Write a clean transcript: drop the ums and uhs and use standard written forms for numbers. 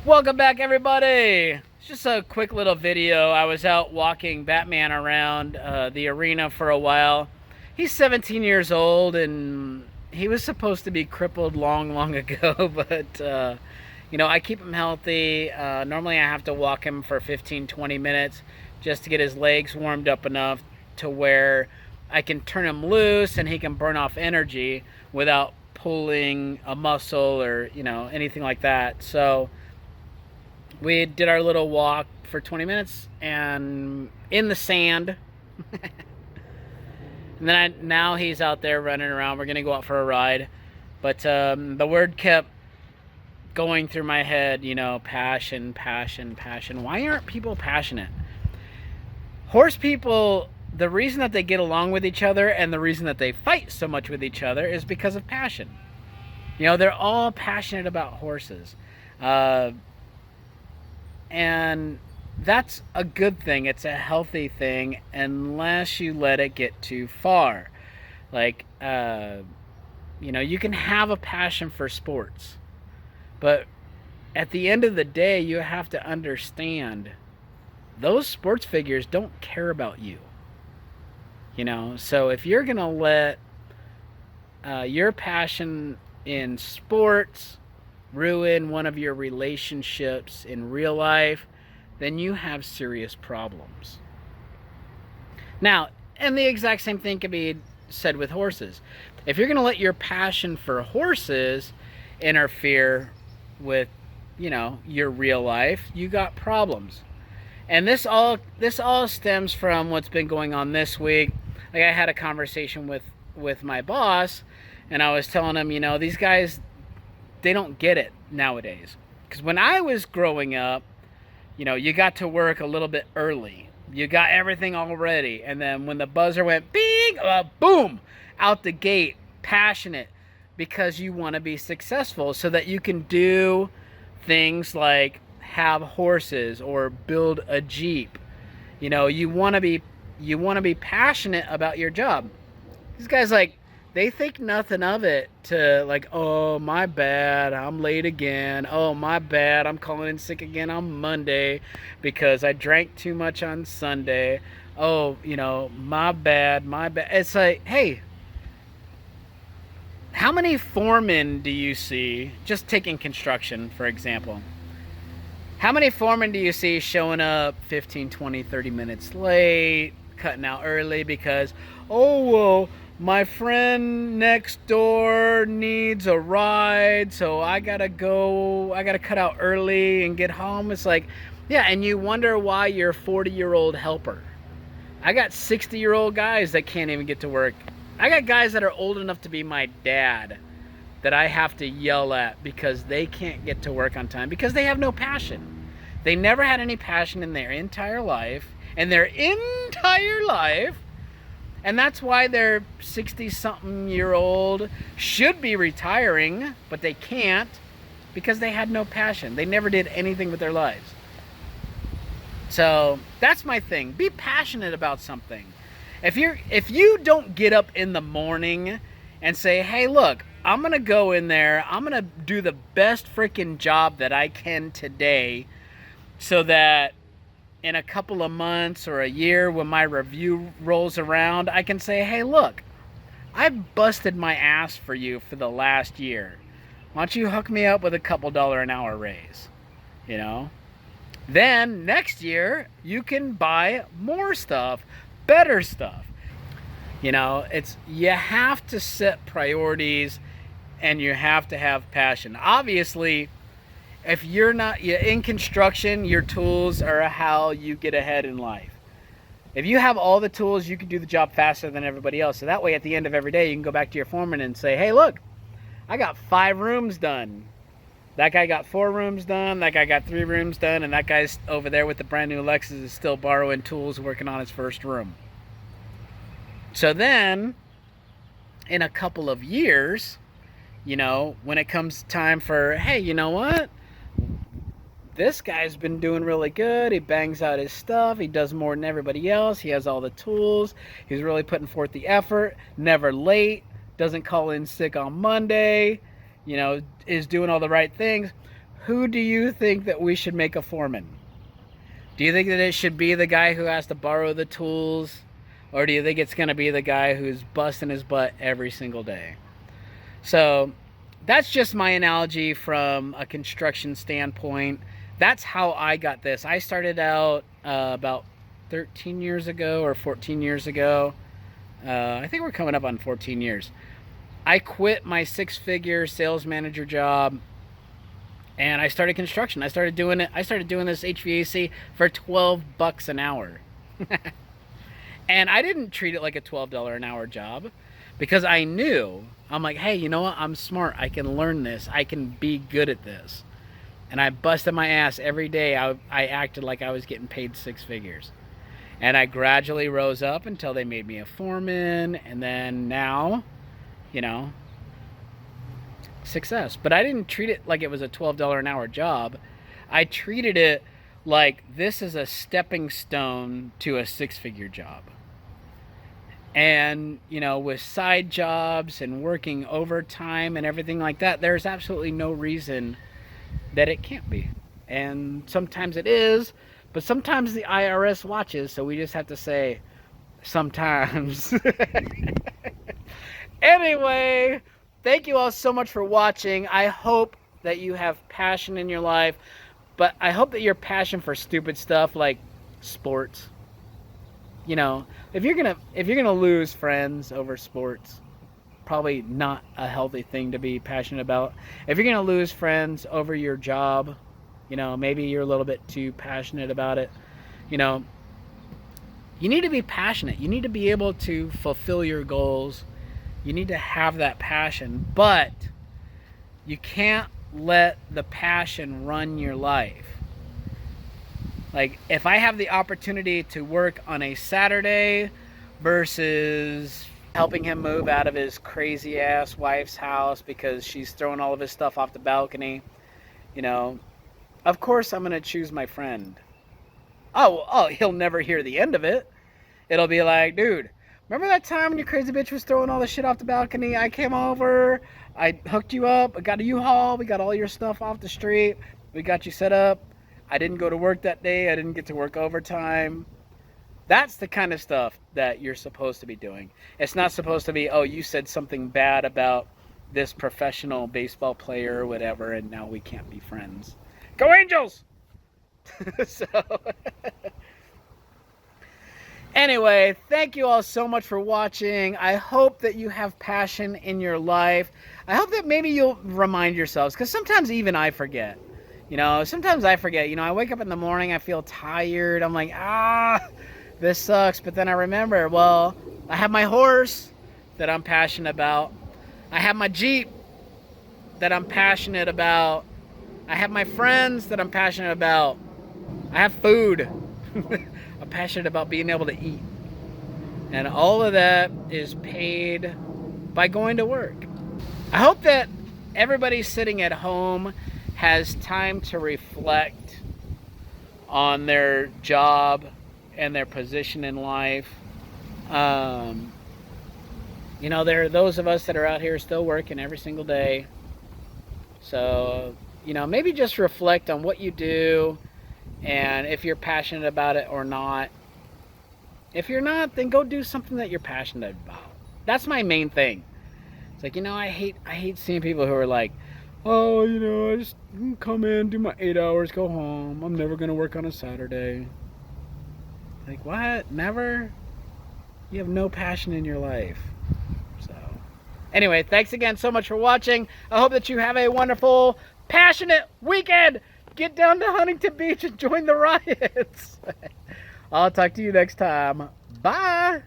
Welcome back, everybody. It's just a quick little video. I was out walking Batman around the arena for a while. He's 17 years old and he was supposed to be crippled long ago, but I keep him healthy. Normally I have to walk him for 15-20 minutes just to get his legs warmed up enough to where I can turn him loose and he can burn off energy without pulling a muscle or anything like that. So we did our little walk for 20 minutes and in the sand. And then now he's out there running around. We're gonna go out for a ride, but the word kept going through my head, passion. Why aren't people passionate? Horse people, the reason that they get along with each other and the reason that they fight so much with each other is because of passion. They're all passionate about horses. And that's a good thing. It's a healthy thing unless you let it get too far. Like, you can have a passion for sports, but at the end of the day, you have to understand those sports figures don't care about you. So if you're going to let your passion in sports ruin one of your relationships in real life, then you have serious problems. Now, and the exact same thing can be said with horses. If you're going to let your passion for horses interfere with, your real life, you got problems. And this all stems from what's been going on this week. Like, I had a conversation with my boss, and I was telling him, these guys, they don't get it nowadays. Because when I was growing up, you got to work a little bit early. You got everything all ready. And then when the buzzer went bing, boom, out the gate, passionate, because you want to be successful so that you can do things like have horses or build a Jeep. You want to be passionate about your job. These guys, they think nothing of it to, oh, my bad, I'm late again. Oh, my bad, I'm calling in sick again on Monday because I drank too much on Sunday. Oh, my bad. It's like, hey, how many foremen do you see, just taking construction, for example, how many foremen do you see showing up 15, 20, 30 minutes late, cutting out early because, oh, well, my friend next door needs a ride, so I gotta cut out early and get home. It's like, yeah, and you wonder why you're a 40-year-old helper. I got 60-year-old guys that can't even get to work. I got guys that are old enough to be my dad that I have to yell at because they can't get to work on time because they have no passion. They never had any passion in their entire life, and that's why their 60-something-year-old should be retiring, but they can't because they had no passion. They never did anything with their lives. So that's my thing. Be passionate about something. If you don't get up in the morning and say, hey, look, I'm going to go in there, I'm going to do the best freaking job that I can today so that in a couple of months or a year when my review rolls around, I can say, hey, look, I busted my ass for you for the last year. Why don't you hook me up with a couple $1 an hour raise? Then next year, you can buy more stuff, better stuff. You have to set priorities and you have to have passion. Obviously, if you're not in construction, your tools are how you get ahead in life. If you have all the tools, you can do the job faster than everybody else. So that way, at the end of every day, you can go back to your foreman and say, hey, look, I got 5 rooms done. That guy got 4 rooms done. That guy got 3 rooms done. And that guy's over there with the brand new Lexus is still borrowing tools, working on his first room. So then, in a couple of years, when it comes time for, hey, you know what? This guy's been doing really good. He bangs out his stuff. He does more than everybody else. He has all the tools. He's really putting forth the effort. Never late. Doesn't call in sick on Monday. Is doing all the right things. who do you think that we should make a foreman? Do you think that it should be the guy who has to borrow the tools? Or do you think it's going to be the guy who's busting his butt every single day? So that's just my analogy from a construction standpoint. That's how I got this. I started out about 13 years ago or 14 years ago. I think we're coming up on 14 years. I quit my 6-figure sales manager job and I started construction. I started doing this HVAC for $12 an hour. And I didn't treat it like a $12 an hour job because I knew, I'm like, hey, you know what? I'm smart. I can learn this. I can be good at this. And I busted my ass every day. I acted like I was getting paid 6 figures. And I gradually rose up until they made me a foreman. And then now, you know, success. But I didn't treat it like it was a $12 an hour job. I treated it like this is a stepping stone to a 6-figure job. And, you know, with side jobs and working overtime and everything like that, there's absolutely no reason that it can't be. And sometimes it is, but sometimes the IRS watches, so we just have to say sometimes. Anyway, thank you all so much for watching. I hope that you have passion in your life, but I hope that your passion for stupid stuff like sports, you know, if you're gonna lose friends over sports, probably not a healthy thing to be passionate about. If you're gonna lose friends over your job, you know, maybe you're a little bit too passionate about it. You know, you need to be passionate. You need to be able to fulfill your goals. You need to have that passion, but you can't let the passion run your life. Like, if I have the opportunity to work on a Saturday versus helping him move out of his crazy ass wife's house because she's throwing all of his stuff off the balcony, you know, of course I'm going to choose my friend. Oh, he'll never hear the end of it. It'll be like, dude, remember that time when your crazy bitch was throwing all the shit off the balcony? I came over, I hooked you up, I got a U-Haul, we got all your stuff off the street, we got you set up. I didn't go to work that day. I didn't get to work overtime. That's the kind of stuff that you're supposed to be doing. It's not supposed to be, oh, you said something bad about this professional baseball player or whatever, and now we can't be friends. Go Angels! So, anyway, thank you all so much for watching. I hope that you have passion in your life. I hope that maybe you'll remind yourselves, because sometimes even I forget. You know, sometimes I forget. You know, I wake up in the morning, I feel tired. I'm like, this sucks. But then I remember, well, I have my horse that I'm passionate about. I have my Jeep that I'm passionate about. I have my friends that I'm passionate about. I have food. I'm passionate about being able to eat. And all of that is paid by going to work. I hope that everybody sitting at home has time to reflect on their job and their position in life. You know, there are those of us that are out here still working every single day. So, you know, maybe just reflect on what you do and if you're passionate about it or not. If you're not, then go do something that you're passionate about. That's my main thing. It's like, you know, I hate seeing people who are like, oh, you know, I just come in, do my 8 hours, go home. I'm never going to work on a Saturday. Like, what? Never? You have no passion in your life. So, anyway, thanks again so much for watching. I hope that you have a wonderful, passionate weekend. Get down to Huntington Beach and join the riots. I'll talk to you next time. Bye.